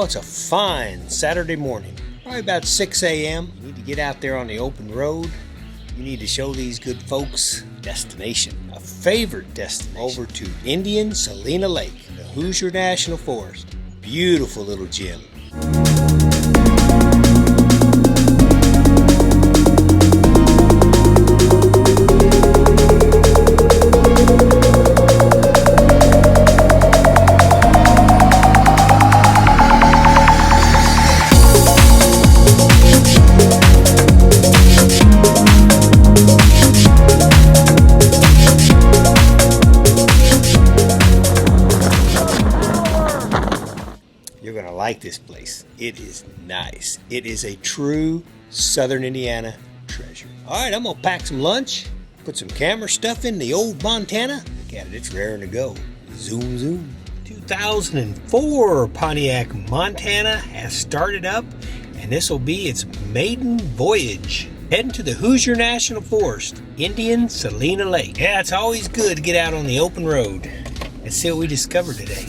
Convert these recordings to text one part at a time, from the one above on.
it's a fine Saturday morning, probably about 6 a.m. You need to get out there on the open road. You need to show these good folks destination, a favorite destination, over to Celina Lake, the Hoosier National Forest. Beautiful little gem. You're going to like this place. It is nice. It is a true Southern Indiana treasure. All right, I'm going to pack some lunch, put some camera stuff in the old Montana. Look at it, it's raring to go. Zoom, zoom. 2004 Pontiac Montana has started up, and this will be its maiden voyage. Heading to the Hoosier National Forest, Celina Lake. Yeah, it's always good to get out on the open road. Let's see what we discover today.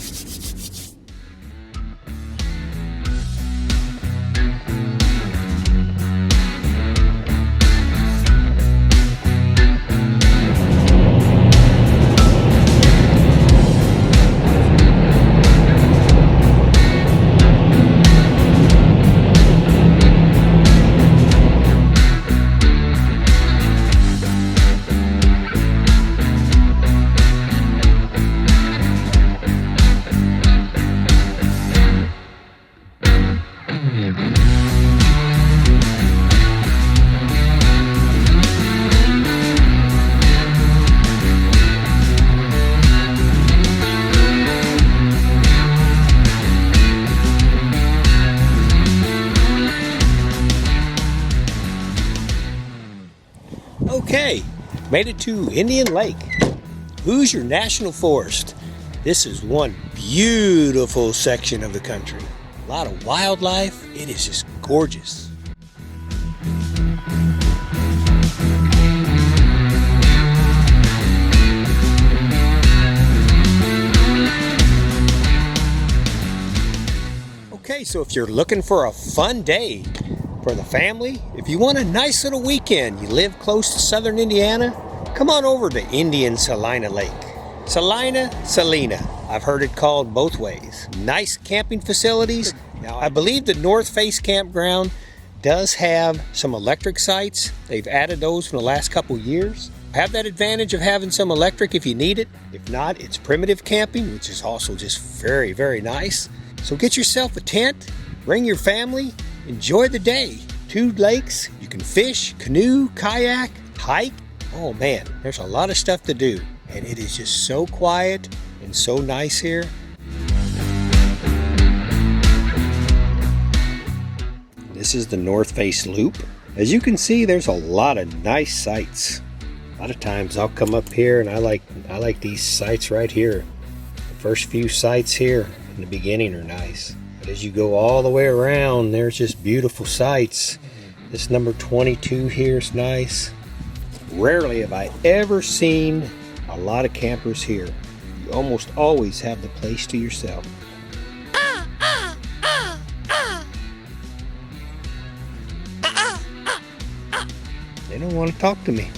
Okay, made it to Indian Lake, Hoosier National Forest. This is one beautiful section of the country. A lot of wildlife. It is just gorgeous. Okay, so if you're looking for a fun day for the family, if you want a nice little weekend, you live close to Southern Indiana, come on over to Celina Lake. Celina. I've heard it called both ways. Nice camping facilities. Now, I believe the North Face campground does have some electric sites. They've added those in the last couple years. Have that advantage of having some electric if you need it. If not, it's primitive camping, which is also just very, very nice. So get yourself a tent, bring your family, enjoy the day. 2 lakes, you can fish, canoe, kayak, hike. Oh man, there's a lot of stuff to do. And it is just so quiet and so nice here. This is the North Face Loop. As you can see, there's a lot of nice sites. A lot of times I'll come up here and I like these sites right here. The first few sites here in the beginning are nice. But as you go all the way around, there's just beautiful sights. This number 22 here is nice. Rarely have I ever seen a lot of campers here. You almost always have the place to yourself. They don't want to talk to me.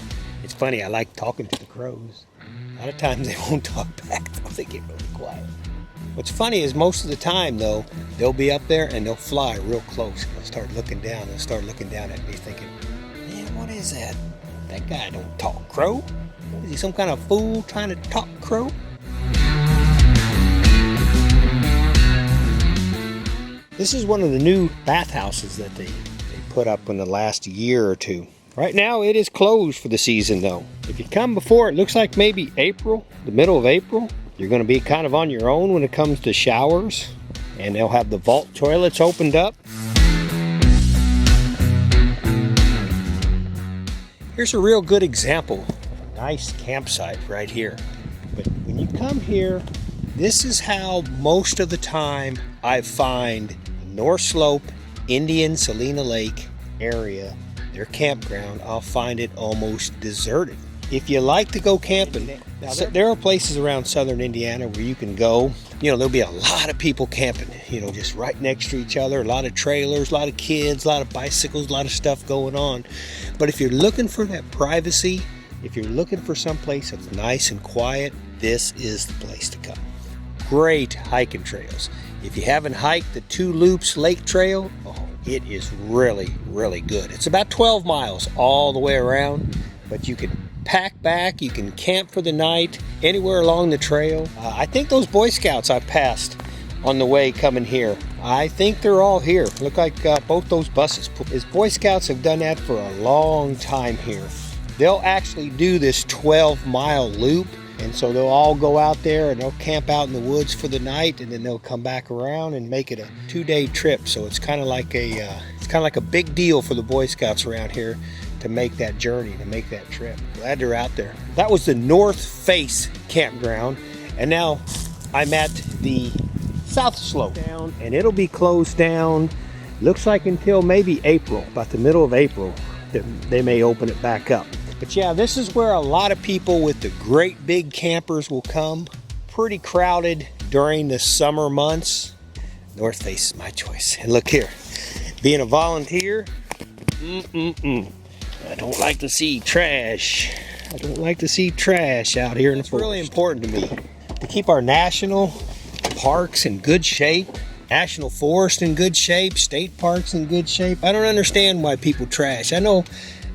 It's funny, I like talking to the crows. A lot of times they won't talk back, though. They get really quiet. What's funny is most of the time, though, they'll be up there and they'll fly real close. They'll start looking down. They'll start looking down at me thinking, man, what is that? That guy don't talk crow. Is he some kind of fool trying to talk crow? This is one of the new bathhouses that they put up in the last year or two. Right now it is closed for the season though. If you come before, it looks like maybe April, the middle of April, you're going to be kind of on your own when it comes to showers. And they'll have the vault toilets opened up. Here's a real good example. Nice campsite right here. But when you come here, this is how most of the time I find the North Slope, Celina Lake area, their campground, I'll find it almost deserted. if you like to go camping, so there are places around southern Indiana where you can go. You know, there'll be a lot of people camping, you know, just right next to each other. A lot of trailers, a lot of kids, a lot of bicycles, a lot of stuff going on. But if you're looking for that privacy, if you're looking for someplace that's nice and quiet, this is the place to come. Great hiking trails. If you haven't hiked the Two Loops Lake Trail, it is really, really good. It's about 12 miles all the way around, but you can pack back, you can camp for the night anywhere along the trail. I think those Boy Scouts I passed on the way coming here, I think they're all here. Look like both those buses. As Boy Scouts have done that for a long time here. They'll actually do this 12-mile loop, and so they'll all go out there and they'll camp out in the woods for the night, and then they'll come back around and make it a 2-day trip. So it's kind of like a big deal for the Boy Scouts around here to make that journey, to make that trip. Glad they're out there. That was the North Face campground, and now I'm at the South Slope down, and it'll be closed down, looks like until maybe April, about the middle of April, that they may open it back up. But yeah, this is where a lot of people with the great big campers will come. Pretty crowded during the summer months. North Face is my choice. And look here, being a volunteer, I don't like to see trash. I don't like to see trash out here in the forest. It's really important to me to keep our national parks in good shape, national forest in good shape, state parks in good shape. I don't understand why people trash. I know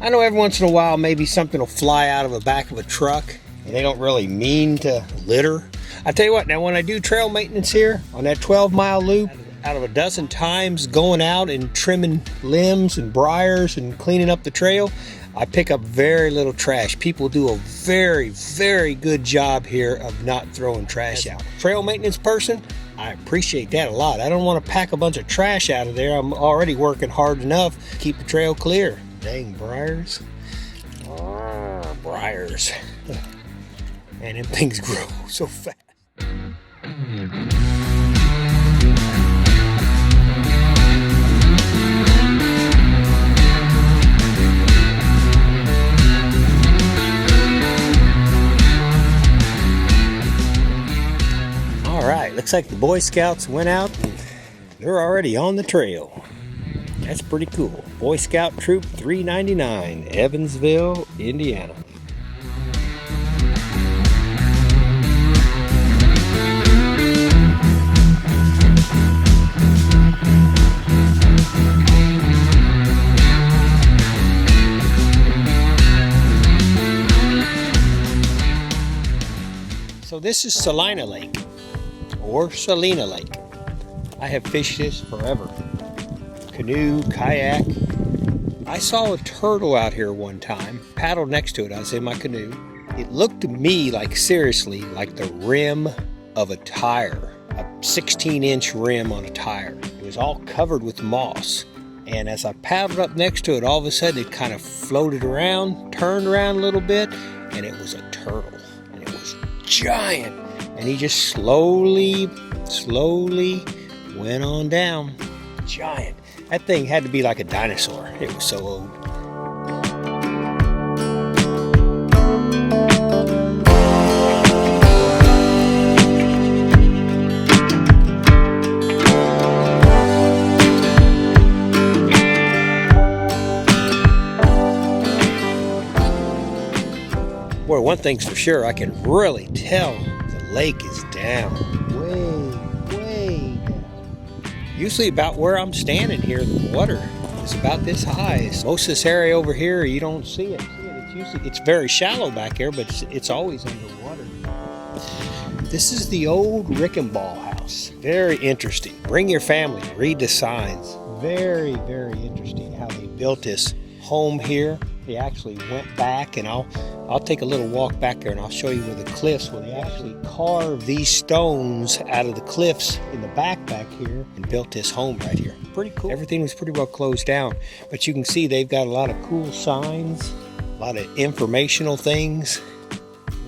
every once in a while maybe something will fly out of the back of a truck and they don't really mean to litter. I tell you what, now when I do trail maintenance here on that 12-mile loop, out of a dozen times going out and trimming limbs and briars and cleaning up the trail, I pick up very little trash. People do a very, very good job here of not throwing trash out. Trail maintenance person, I appreciate that a lot. I don't want to pack a bunch of trash out of there. I'm already working hard enough to keep the trail clear. Dang briars. Briars. Man, them things grow so fast. Alright, looks like the Boy Scouts went out and they're already on the trail. That's pretty cool. Boy Scout Troop 399, Evansville, Indiana. So this is Celina Lake, or Celina Lake. I have fished this forever. Canoe, kayak. I saw a turtle out here one time, paddled next to it. I was in my canoe. It looked to me like, seriously, like the rim of a tire, a 16-inch rim on a tire. It was all covered with moss. And as I paddled up next to it, all of a sudden it kind of floated around, turned around a little bit, and it was a turtle. And it was giant. And he just slowly went on down. Giant. That thing had to be like a dinosaur. It was so old. Boy, one thing's for sure, I can really tell the lake is down. Way down. Usually about where I'm standing here, the water is about this high. Most of this area over here, you don't see it. It's very shallow back here, but it's always underwater. This is the old Rickenbaugh house. Very interesting. Bring your family, read the signs. Very, very interesting how they built this home here. They actually went back, and I'll take a little walk back there and I'll show you where the cliffs, where they actually carved these stones out of the cliffs in the back here and built this home right here. Pretty cool. Everything was pretty well closed down, but you can see they've got a lot of cool signs, a lot of informational things.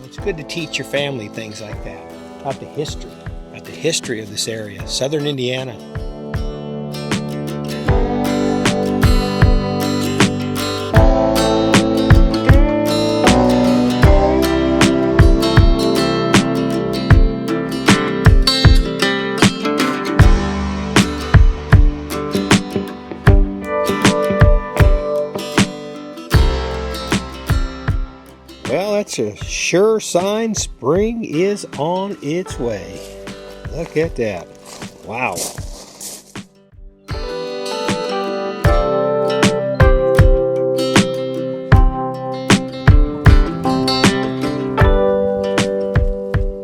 It's good to teach your family things like that, about the history of this area, southern Indiana. Well, that's a sure sign spring is on its way. Look at that. Wow.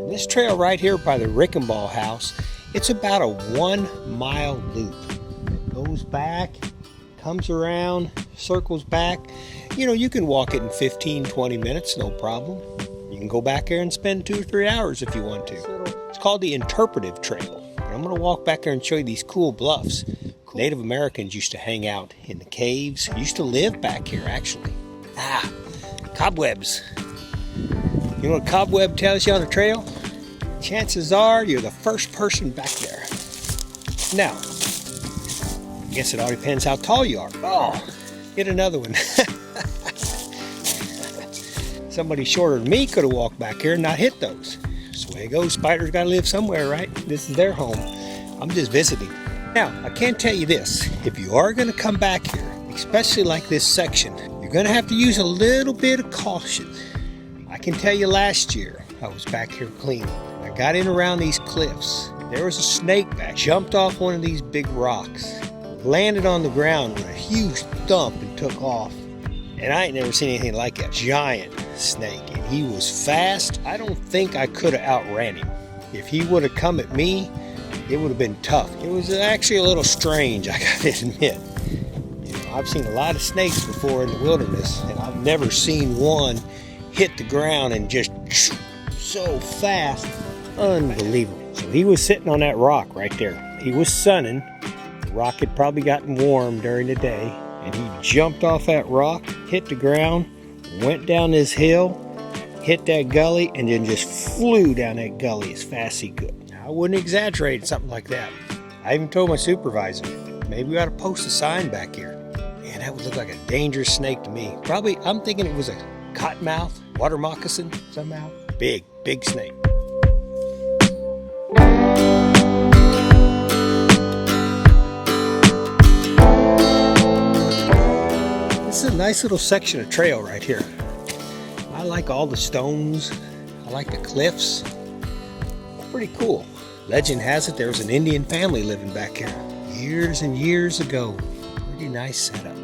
This trail right here by the Rickenbaugh house, it's about a 1 mile loop. It goes back, comes around, circles back. You know, you can walk it in 15-20 minutes, no problem. You can go back there and spend 2 or 3 hours if you want to. It's called the Interpretive Trail. And I'm going to walk back there and show you these cool bluffs. Native Americans used to hang out in the caves, used to live back here actually. Cobwebs. You know what a cobweb tells you on the trail? Chances are you're the first person back there. Now, I guess it all depends how tall you are. Oh, get another one. Somebody shorter than me could have walked back here and not hit those. That's the way it goes. Spiders got to live somewhere, right? This is their home. I'm just visiting. Now, I can tell you this. If you are going to come back here, especially like this section, you're going to have to use a little bit of caution. I can tell you last year, I was back here cleaning. I got in around these cliffs. There was a snake back, jumped off one of these big rocks, landed on the ground with a huge thump and took off. And I ain't never seen anything like that. Giant snake. And he was fast. I don't think I could have outran him. If he would have come at me, it would have been tough. It was actually a little strange, I gotta admit. You know, I've seen a lot of snakes before in the wilderness, and I've never seen one hit the ground and just so fast. Unbelievable. So he was sitting on that rock right there. He was sunning. The rock had probably gotten warm during the day. And he jumped off that rock, hit the ground, went down this hill, hit that gully, and then just flew down that gully as fast as he could. Now, I wouldn't exaggerate something like that. I even told my supervisor, maybe we ought to post a sign back here. Man, that would look like a dangerous snake to me. Probably, I'm thinking it was a cottonmouth, water moccasin somehow. Big, big snake. This is a nice little section of trail right here. I like all the stones. I like the cliffs. Pretty cool. Legend has it there was an Indian family living back here years and years ago. Pretty nice setup.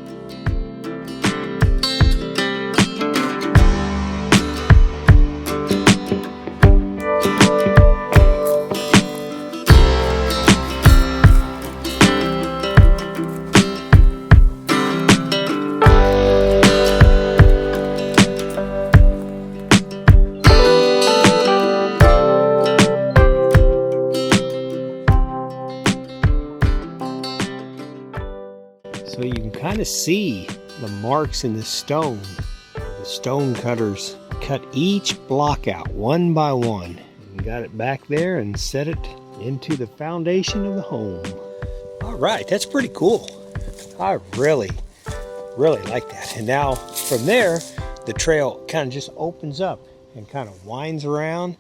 So you can kind of see the marks in the stone. The stone cutters cut each block out one by one. And got it back there and set it into the foundation of the home. All right, that's pretty cool. I really like that. And now from there, the trail kind of just opens up and kind of winds around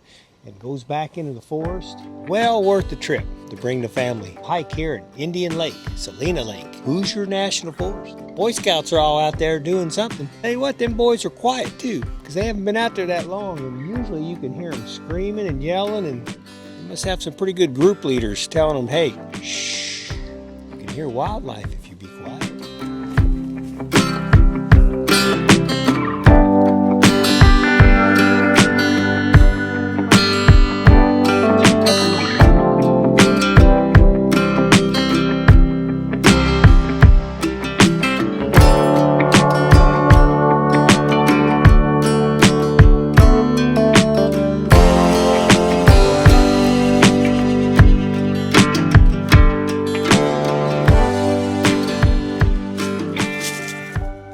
and goes back into the forest. Well worth the trip to bring the family. Hike here in Indian Lake, Celina Lake, Hoosier National Forest. Boy Scouts are all out there doing something. Tell you what, them boys are quiet too, because they haven't been out there that long, and usually you can hear them screaming and yelling, and they must have some pretty good group leaders telling them, hey, shh, you can hear wildlife if you be quiet.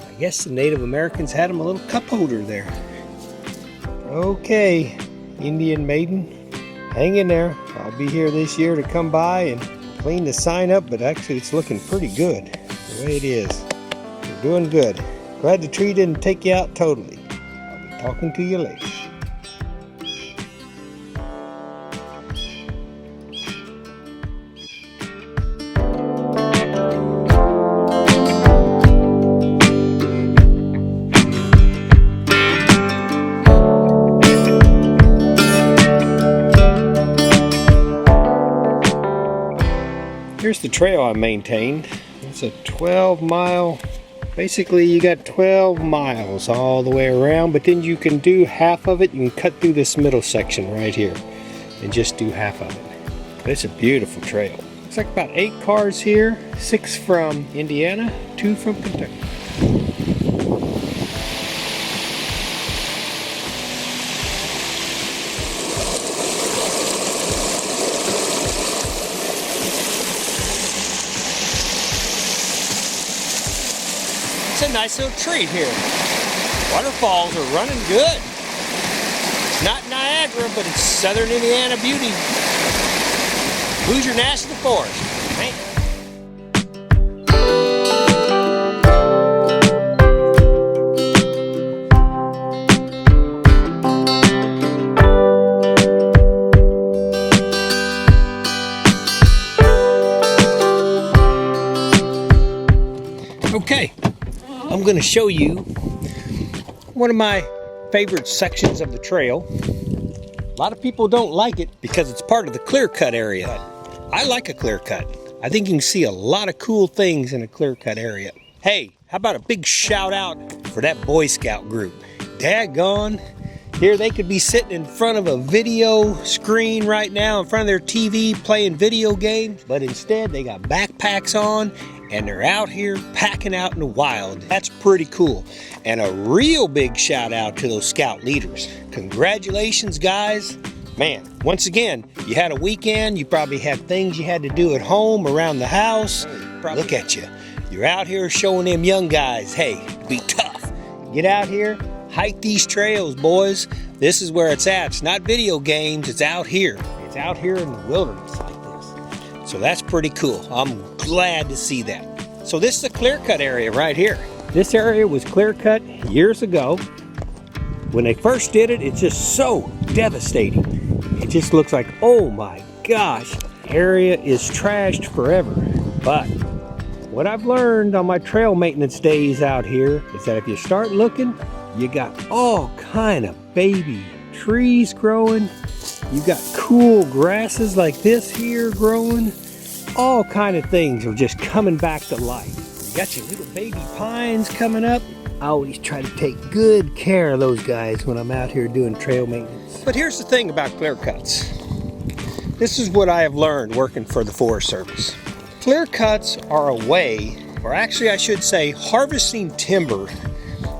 I guess the Native Americans had them a little cup holder there. Okay, Indian maiden, hang in there. I'll be here this year to come by and clean the sign up, but actually it's looking pretty good the way it is. You're doing good. Glad the tree didn't take you out totally. I'll be talking to you later. the trail I maintained. It's a 12-mile. Basically, you got 12 miles all the way around, but then you can do half of it. You can cut through this middle section right here and just do half of it. But it's a beautiful trail. It's like about 8 cars here, 6 from Indiana, 2 from Kentucky. It's a nice little treat here. Waterfalls are running good. It's not Niagara, but it's southern Indiana beauty. Hoosier National Forest. Man. Okay. I'm going to show you one of my favorite sections of the trail. A lot of people don't like it because it's part of the clear cut area. I like a clear cut. I think you can see a lot of cool things in a clear cut area. Hey, how about a big shout out for that Boy Scout group? Daggone. Here they could be sitting in front of a video screen right now, in front of their TV playing video games, but instead they got backpacks on and they're out here packing out in the wild. That's pretty cool. And a real big shout out to those scout leaders. Congratulations, guys. Man, once again, you had a weekend, you probably had things you had to do at home, around the house. Look at you. You're out here showing them young guys, hey, be tough. Get out here, hike these trails, boys. This is where it's at. It's not video games, it's out here. It's out here in the wilderness like this. So that's pretty cool. I'm glad to see that. So this is a clear cut area right here. This area was clear cut years ago. When they first did it, it's just so devastating. It just looks like, oh my gosh, area is trashed forever. But what I've learned on my trail maintenance days out here is that if you start looking, you got all kind of baby trees growing. You got cool grasses like this here growing. All kind of things are just coming back to life. You got your little baby pines coming up. I always try to take good care of those guys when I'm out here doing trail maintenance. But here's the thing about clear cuts. This is what I have learned working for the Forest Service. Clear cuts are a way, or actually I should say harvesting timber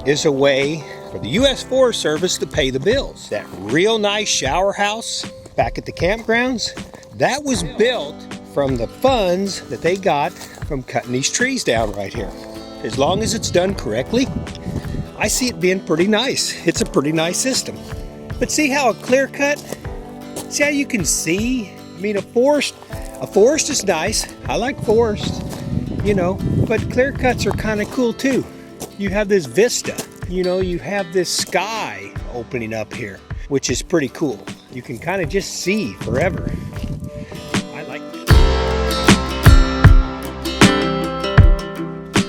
is a way for the U.S. Forest Service to pay the bills. That real nice shower house back at the campgrounds, that was built from the funds that they got from cutting these trees down right here. As long as it's done correctly, I see it being pretty nice. It's a pretty nice system. But see how a clear cut, see how you can see? I mean, a forest is nice. I like forest, you know, but clear cuts are kind of cool too. You have this vista, you know, you have this sky opening up here, which is pretty cool. You can kind of just see forever. I like that.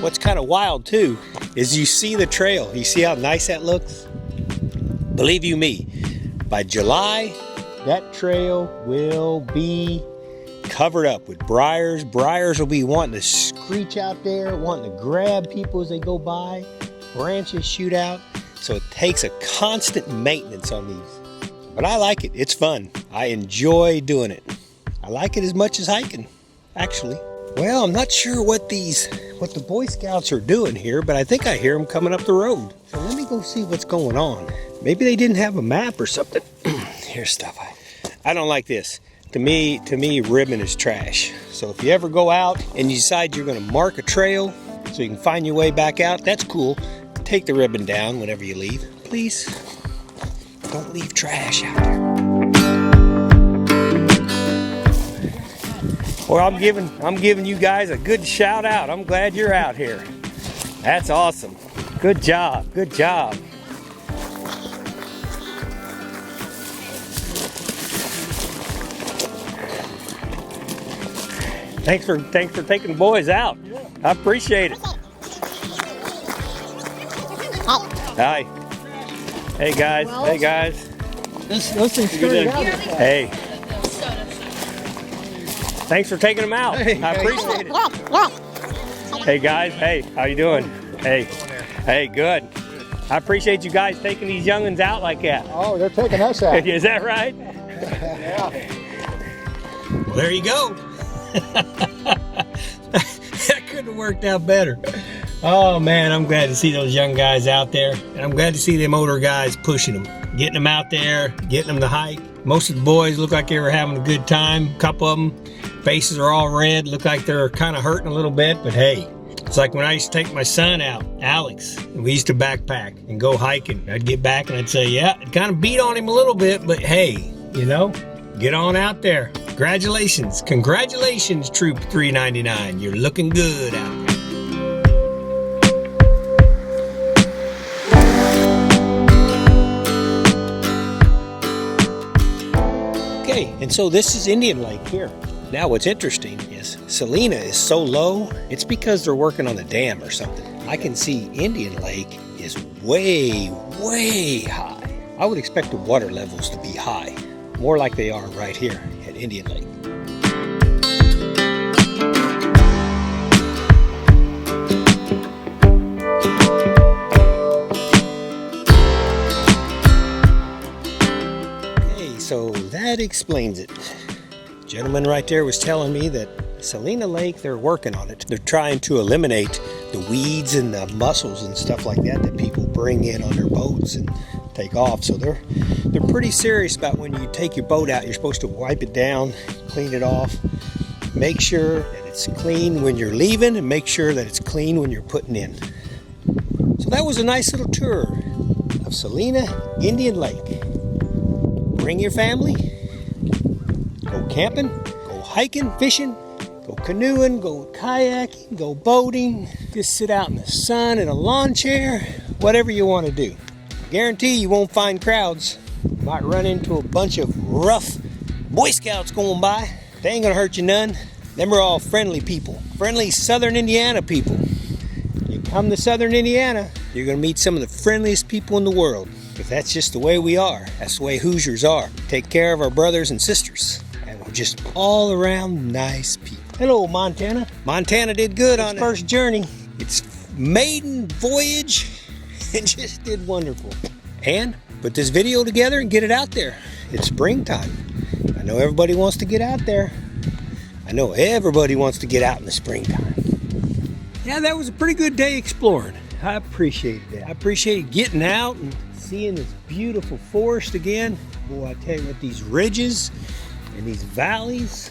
What's kind of wild too is you see the trail. You see how nice that looks? Believe you me, by July, that trail will be covered up with briars. Briars will be wanting to screech out there, wanting to grab people as they go by. Branches shoot out. So it takes a constant maintenance on these. But I like it. It's fun. I enjoy doing it. I like it as much as hiking, actually. Well, I'm not sure what the Boy Scouts are doing here, but I think I hear them coming up the road. So let me go see what's going on. Maybe they didn't have a map or something. Here's stuff. I don't like this. To me, ribbon is trash. So if you ever go out and you decide you're going to mark a trail so you can find your way back out, that's cool. Take the ribbon down whenever you leave. Please, don't leave trash out there. Well, I'm giving you guys a good shout out. I'm glad you're out here. That's awesome. Good job. Good job. Thanks for taking the boys out. I appreciate it. Hi. Hey guys. Hey guys. Those things started out. Hey. Thanks for taking them out. Hey, I appreciate it. Hey guys, hey, how you doing? Hey, good. I appreciate you guys taking these young'uns out like that. Oh, they're taking us out. Is that right? Yeah. Well, there you go. That couldn't have worked out better. Oh man, I'm glad to see those young guys out there. And I'm glad to see them older guys pushing them. Getting them out there, getting them to hike. Most of the boys look like they were having a good time. A couple of them, faces are all red. Look like they're kind of hurting a little bit, but hey. It's like when I used to take my son out, Alex, and we used to backpack and go hiking. I'd get back and I'd say, yeah, it kind of beat on him a little bit, but hey, you know, get on out there. Congratulations, Troop 399. You're looking good out there. Okay, and so this is Indian Lake here. Now what's interesting is Celina is so low, it's because they're working on a dam or something. I can see Indian Lake is way, way high. I would expect the water levels to be high, more like they are right here at Indian Lake. Okay, so that explains it. Gentleman right there was telling me that Celina Lake, they're working on it. They're trying to eliminate the weeds and the mussels and stuff like that that people bring in on their boats and take off. So they're pretty serious about when you take your boat out, you're supposed to wipe it down, clean it off, make sure that it's clean when you're leaving and make sure that it's clean when you're putting in. So that was a nice little tour of Celina Indian Lake. Bring your family. Go camping, go hiking, fishing, go canoeing, go kayaking, go boating, just sit out in the sun in a lawn chair, whatever you want to do. I guarantee you won't find crowds. You might run into a bunch of rough Boy Scouts going by. They ain't gonna hurt you none. Them are all friendly people, friendly Southern Indiana people. You come to Southern Indiana, you're gonna meet some of the friendliest people in the world. Because that's just the way we are. That's the way Hoosiers are. Take care of our brothers and sisters. Just all around nice people. Hello, Montana. Montana did good on its first journey. Its maiden voyage, it just did wonderful. And put this video together and get it out there. It's springtime. I know everybody wants to get out there. I know everybody wants to get out in the springtime. Yeah, that was a pretty good day exploring. I appreciated that. I appreciated getting out and seeing this beautiful forest again. Boy, I tell you what, these ridges and these valleys,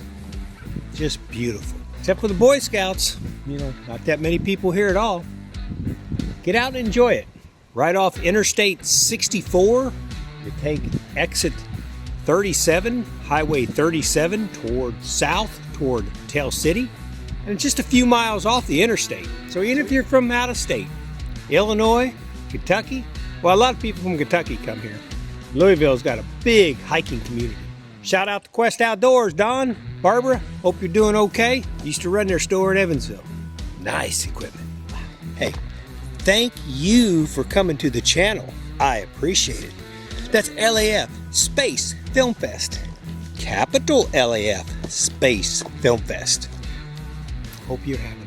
just beautiful. Except for the Boy Scouts, you know, not that many people here at all. Get out and enjoy it. Right off Interstate 64, you take exit 37, Highway 37 south toward Tell City, and it's just a few miles off the interstate. So even if you're from out of state, Illinois, Kentucky, well, a lot of people from Kentucky come here. Louisville's got a big hiking community. Shout out to Quest Outdoors, Don, Barbara, hope you're doing okay. Used to run their store in Evansville. Nice equipment. Hey, thank you for coming to the channel. I appreciate it. That's LAF Space Film Fest. Capital LAF Space Film Fest. Hope you're having